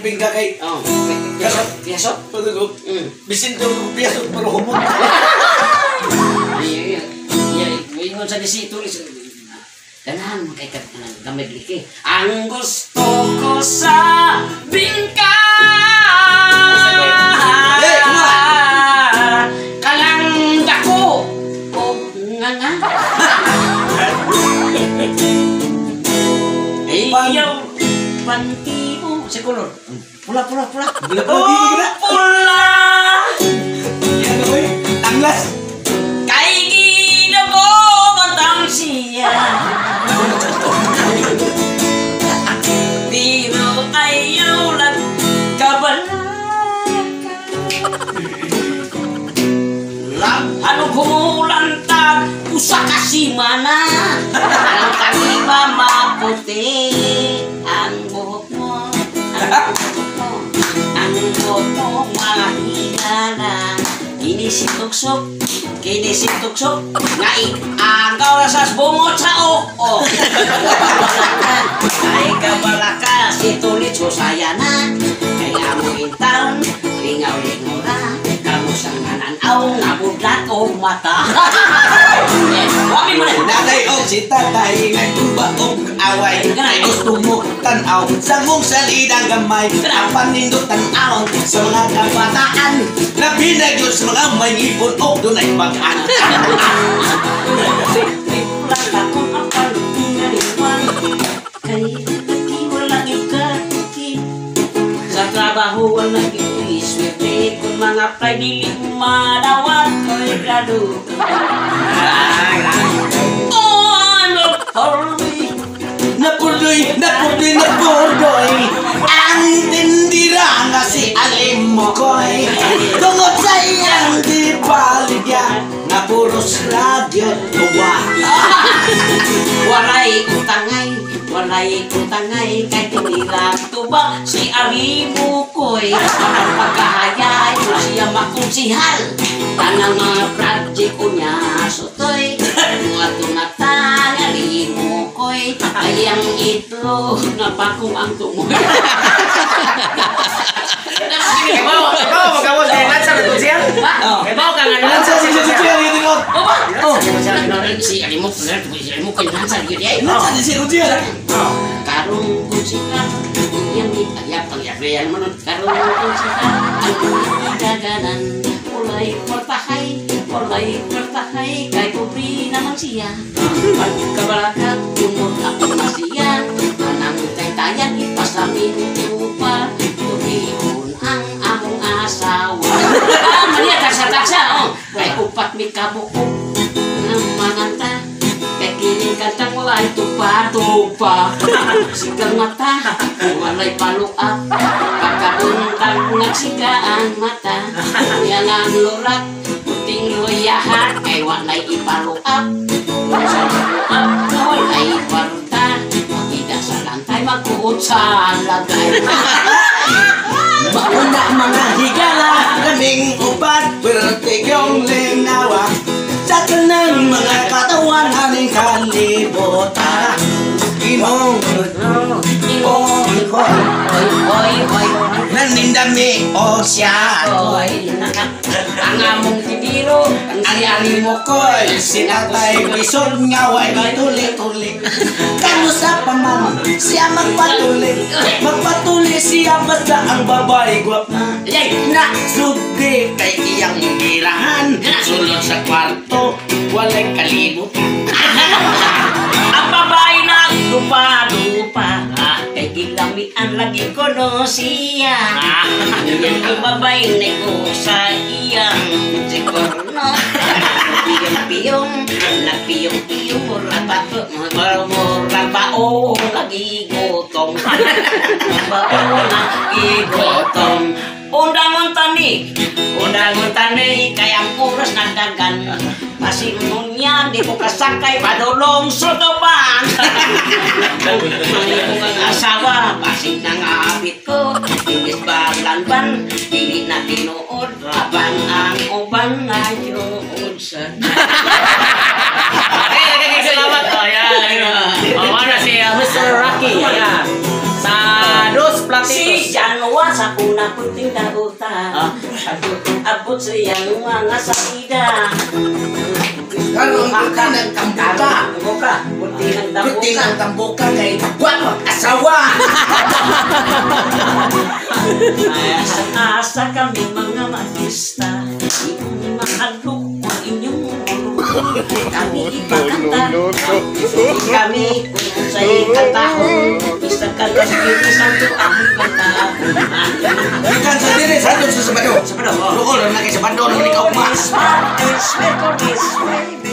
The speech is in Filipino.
bingka kay. Oh, piasot. Patulog. Bisin to piasot pero humot. Iya. Ingon sa ditulis. Ganahan mo kay gamay liki. Ang gusto ko sa bingka. Kalang dako. O nga. Ayaw panty mo sa kolor. Pula. Pula. Pula. Yan oy. Tanglas. Kay ginugo matang siya. Pero ayaw lang kabalaka. Ano kumulantag usa ka si mana. Ang kaniba maputi. Ang buhok mo. Ang buhok mo mahina. Kinisitok-sok ngai agaw na sa bumot sa o ay kabalaka si tulit susayana kay amuin taon lingaw-lingaw na kamusanganan aw nabudlat o mata. Wami mo na Nanay o si tatay nagtuba og away. Ay gusto mo tanaw sa mong salidang gamay. Apan nindot tanaw sa mga kabataan na pinagyon sa mga may ipon o dunay pag-an. Kung apan naliwan kay wala ikakit sa trabaho wala iswerte kung mga pwede madawat ko'y grado. Napurdoy ang tindira nga si Alim Mokoy. Tungod sa iyang di baligya na puros radyo tuwa. Walay utangay kay tindira tuba si Alim Mokoy. Ang pagkahayay siya makonsihal tanang mga project niya sutoy. Mga tunatang Alim Mokoy ayang itlog na pakong ang tumoy. Ikaw, magkawal din lansa na siya. Ikaw ka nga lansa Si Ujian gitu kok. Si Alim Mokoy lansa gitu ya. Lansa si Ujian. Karung kusikan yang ditayap yang menurut karung kusikan ang daganan mulai bertahay kay kubri naman siya pagkabalakat umot ako na siya manang tayan ipasamin tupa tubihon ang among asawa mania taksa kay upat mi kabuok ng mananta kay kiling kantang walay tupa sigang mata walay paluap pagkabuntang nagsigaan mata yan ang lurat puting loyahan kay walay ipaluap sa luap walay paruta makita sa lantay magkuot sa lagay. Mauna mga higala kaming upat bertigyong linawa sa tanang mga katawan aning kalibutan. Imong nanindami o siya ang among tindiro ang Alim Mokoy sinatay bisod nga way tulik-tulik kamusta pa man siya magpatuloy siya basta ang babae gwap na sugdi kay iyang girahan sulod sa kwarto walay kalibutan. ang babae na dupa kay gilamian lagi ko no siya yan ang babae ko sa iyang siguro nagpiyong murabao lagi gotong undangon tani kay ang oras nagdagan masinong yan di ko kasakay padulong sotoban kung ang asawa pasig nang abit ko inis baglanban hindi na tinuod abang ang ubang ngayon sa salamat. Mana si Mr. Rocky. Sa Dos Platino. si January sa una kunting dautan. Abot siyang mga salida. Karon ka ng tambuka. Tambuka. Kunti ng tambuka. Kunti ng tambuka kay guwapo asawa. Asa kami mga artista. Inyong mahalok ang inyong kami ipakanta. Kami kung sa ikatahon. Isang kalaskin, isang tuang katahon. Ikan sa diri sa doon sa Sabado. Sabado. Lukol na kay Sabado nung ikaw ma. This Mercury's baby.